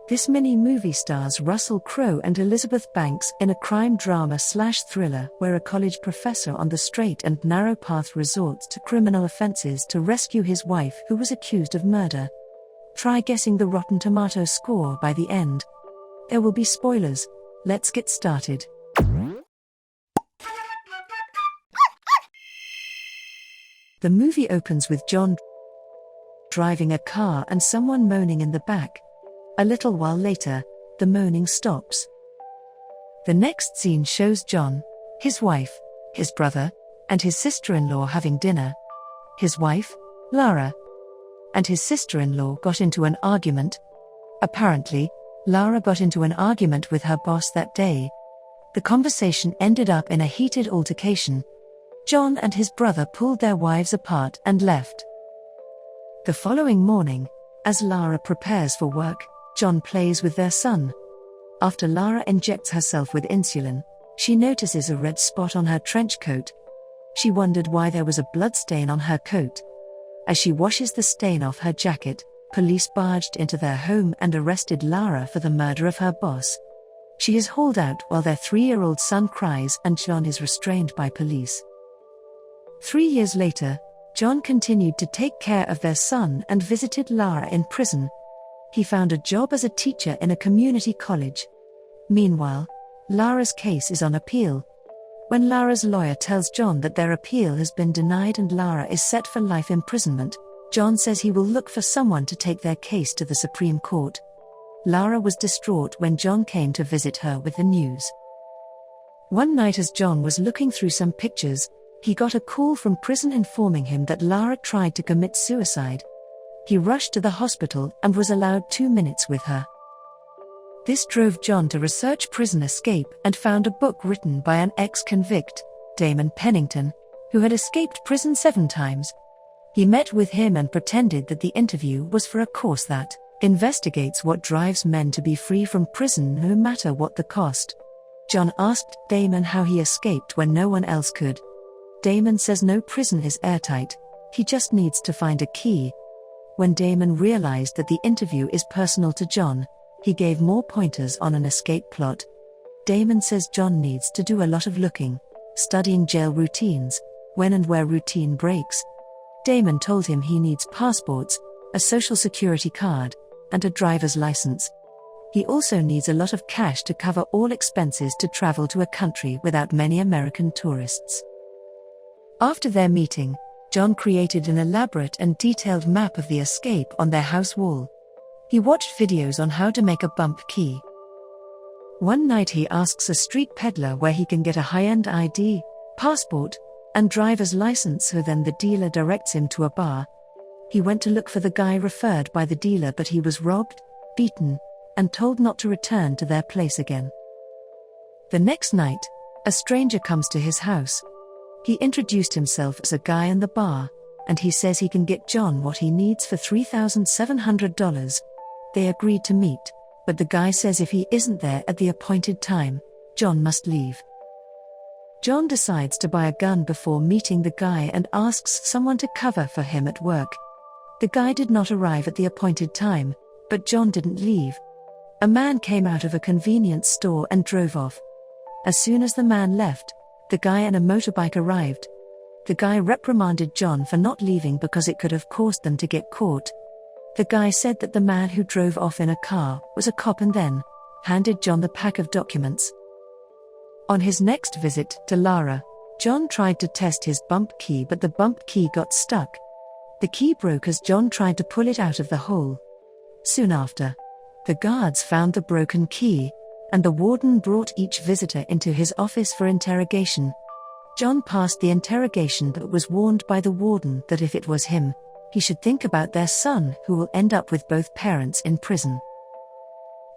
This mini-movie stars Russell Crowe and Elizabeth Banks in a crime drama/thriller where a college professor on the straight and narrow path resorts to criminal offenses to rescue his wife who was accused of murder. Try guessing the Rotten Tomatoes score by the end. There will be spoilers. Let's get started. The movie opens with John driving a car and someone moaning in the back. A little while later, the moaning stops. The next scene shows John, his wife, his brother, and his sister-in-law having dinner. His wife, Lara, and his sister-in-law got into an argument. Apparently, Lara got into an argument with her boss that day. The conversation ended up in a heated altercation. John and his brother pulled their wives apart and left. The following morning, as Lara prepares for work, John plays with their son. After Lara injects herself with insulin, she notices a red spot on her trench coat. She wondered why there was a blood stain on her coat. As she washes the stain off her jacket, police barged into their home and arrested Lara for the murder of her boss. She is hauled out while their 3-year-old son cries and John is restrained by police. 3 years later, John continued to take care of their son and visited Lara in prison. He found a job as a teacher in a community college. Meanwhile, Lara's case is on appeal. When Lara's lawyer tells John that their appeal has been denied and Lara is set for life imprisonment, John says he will look for someone to take their case to the Supreme Court. Lara was distraught when John came to visit her with the news. One night as John was looking through some pictures, he got a call from prison informing him that Lara tried to commit suicide. He rushed to the hospital and was allowed 2 minutes with her. This drove John to research prison escape and found a book written by an ex-convict, Damon Pennington, who had escaped prison 7 times. He met with him and pretended that the interview was for a course that investigates what drives men to be free from prison no matter what the cost. John asked Damon how he escaped when no one else could. Damon says no prison is airtight, he just needs to find a key. When Damon realized that the interview is personal to John, he gave more pointers on an escape plot. Damon says John needs to do a lot of looking, studying jail routines, when and where routine breaks. Damon told him he needs passports, a social security card, and a driver's license. He also needs a lot of cash to cover all expenses to travel to a country without many American tourists. After their meeting, John created an elaborate and detailed map of the escape on their house wall. He watched videos on how to make a bump key. One night he asks a street peddler where he can get a high-end ID, passport, and driver's license, so then the dealer directs him to a bar. He went to look for the guy referred by the dealer, but he was robbed, beaten, and told not to return to their place again. The next night, a stranger comes to his house. He introduced himself as a guy in the bar, and he says he can get John what he needs for $3,700. They agreed to meet, but the guy says if he isn't there at the appointed time, John must leave. John decides to buy a gun before meeting the guy and asks someone to cover for him at work. The guy did not arrive at the appointed time, but John didn't leave. A man came out of a convenience store and drove off. As soon as the man left, the guy and a motorbike arrived. The guy reprimanded John for not leaving because it could have caused them to get caught. The guy said that the man who drove off in a car was a cop and then handed John the pack of documents. On his next visit to Lara, John tried to test his bump key, but the bump key got stuck. The key broke as John tried to pull it out of the hole. Soon after, the guards found the broken key, and the warden brought each visitor into his office for interrogation. John passed the interrogation but was warned by the warden that if it was him, he should think about their son who will end up with both parents in prison.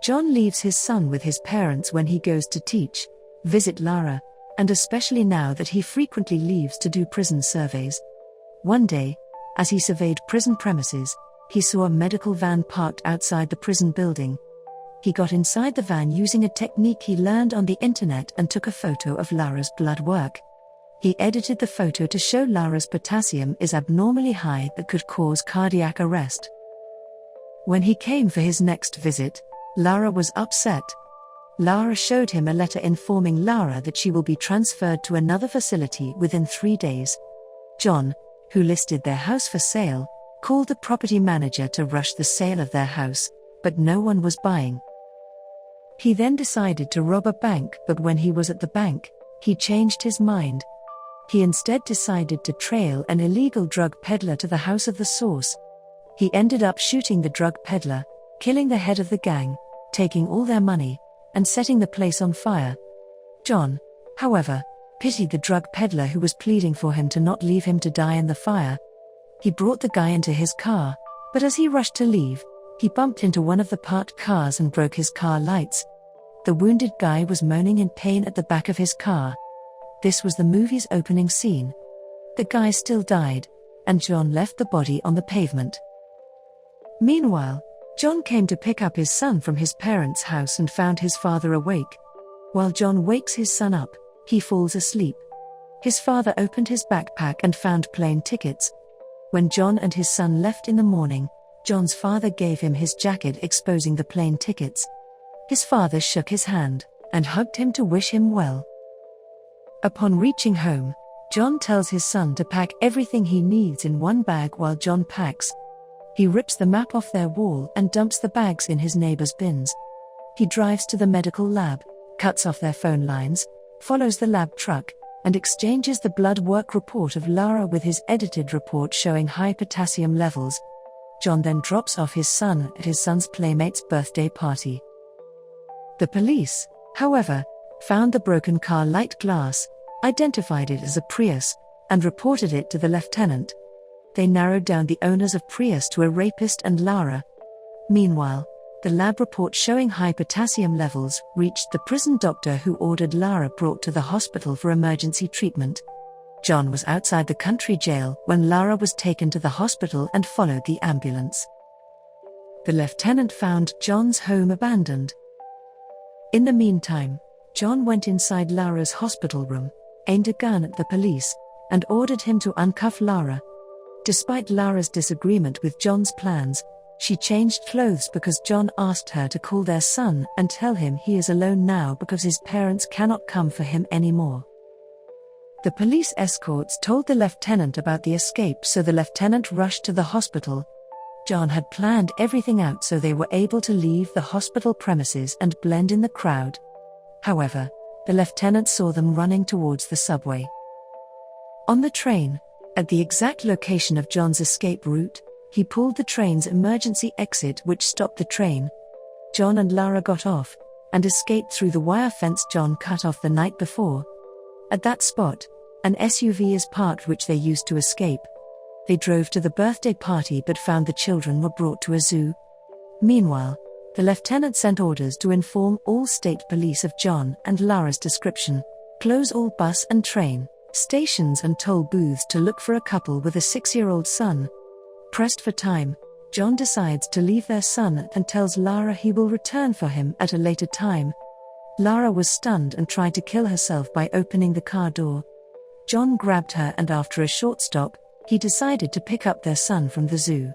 John leaves his son with his parents when he goes to teach, visit Lara, and especially now that he frequently leaves to do prison surveys. One day, as he surveyed prison premises, he saw a medical van parked outside the prison building. He got inside the van using a technique he learned on the internet and took a photo of Lara's blood work. He edited the photo to show Lara's potassium is abnormally high that could cause cardiac arrest. When he came for his next visit, Lara was upset. Lara showed him a letter informing Lara that she will be transferred to another facility within 3 days. John, who listed their house for sale, called the property manager to rush the sale of their house, but no one was buying. He then decided to rob a bank, but when he was at the bank, he changed his mind. He instead decided to trail an illegal drug peddler to the house of the source. He ended up shooting the drug peddler, killing the head of the gang, taking all their money, and setting the place on fire. John, however, pitied the drug peddler who was pleading for him to not leave him to die in the fire. He brought the guy into his car, but as he rushed to leave, he bumped into one of the parked cars and broke his car lights. The wounded guy was moaning in pain at the back of his car. This was the movie's opening scene. The guy still died, and John left the body on the pavement. Meanwhile, John came to pick up his son from his parents' house and found his father awake. While John wakes his son up, he falls asleep. His father opened his backpack and found plane tickets. When John and his son left in the morning, John's father gave him his jacket exposing the plane tickets. His father shook his hand and hugged him to wish him well. Upon reaching home, John tells his son to pack everything he needs in one bag while John packs. He rips the map off their wall and dumps the bags in his neighbor's bins. He drives to the medical lab, cuts off their phone lines, follows the lab truck, and exchanges the blood work report of Lara with his edited report showing high potassium levels. John then drops off his son at his son's playmate's birthday party. The police, however, found the broken car light glass, identified it as a Prius, and reported it to the lieutenant. They narrowed down the owners of Prius to a rapist and Lara. Meanwhile, the lab report showing high potassium levels reached the prison doctor, who ordered Lara brought to the hospital for emergency treatment. John was outside the country jail when Lara was taken to the hospital and followed the ambulance. The lieutenant found John's home abandoned. In the meantime, John went inside Lara's hospital room, aimed a gun at the police, and ordered him to uncuff Lara. Despite Lara's disagreement with John's plans, she changed clothes because John asked her to call their son and tell him he is alone now because his parents cannot come for him anymore. The police escorts told the lieutenant about the escape, so the lieutenant rushed to the hospital. John had planned everything out so they were able to leave the hospital premises and blend in the crowd. However, the lieutenant saw them running towards the subway. On the train, at the exact location of John's escape route, he pulled the train's emergency exit, which stopped the train. John and Lara got off and escaped through the wire fence John cut off the night before. At that spot, an SUV is parked which they used to escape. They drove to the birthday party but found the children were brought to a zoo. Meanwhile, the lieutenant sent orders to inform all state police of John and Lara's description, close all bus and train stations and toll booths to look for a couple with a 6-year-old son. Pressed for time, John decides to leave their son and tells Lara he will return for him at a later time. Lara was stunned and tried to kill herself by opening the car door. John grabbed her, and after a short stop, he decided to pick up their son from the zoo.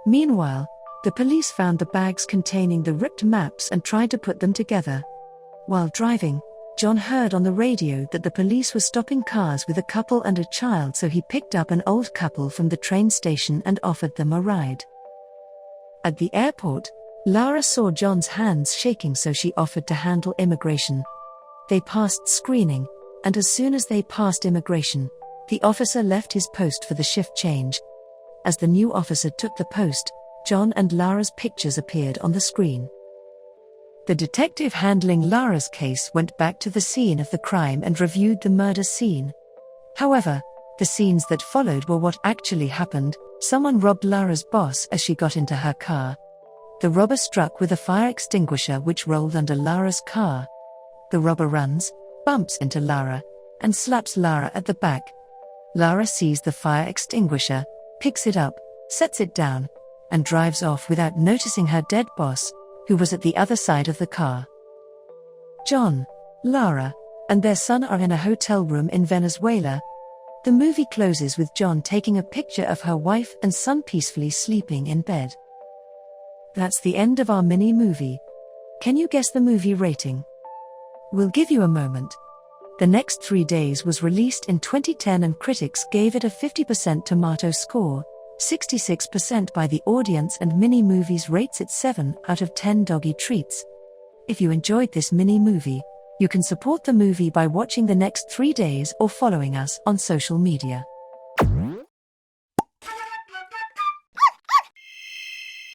Meanwhile, the police found the bags containing the ripped maps and tried to put them together. While driving, John heard on the radio that the police were stopping cars with a couple and a child, so he picked up an old couple from the train station and offered them a ride. At the airport, Lara saw John's hands shaking, so she offered to handle immigration. They passed screening, and as soon as they passed immigration, the officer left his post for the shift change. As the new officer took the post, John and Lara's pictures appeared on the screen. The detective handling Lara's case went back to the scene of the crime and reviewed the murder scene. However, the scenes that followed were what actually happened. Someone robbed Lara's boss as she got into her car. The robber struck with a fire extinguisher which rolled under Lara's car. The robber runs, bumps into Lara, and slaps Lara at the back. Lara sees the fire extinguisher, picks it up, sets it down, and drives off without noticing her dead boss, who was at the other side of the car. John, Lara, and their son are in a hotel room in Venezuela. The movie closes with John taking a picture of her wife and son peacefully sleeping in bed. That's the end of our mini movie. Can you guess the movie rating? We'll give you a moment. The Next 3 Days was released in 2010 and critics gave it a 50% tomato score, 66% by the audience, and Mini Movies rates it 7 out of 10 doggy treats. If you enjoyed this mini movie, you can support the movie by watching The Next 3 Days or following us on social media.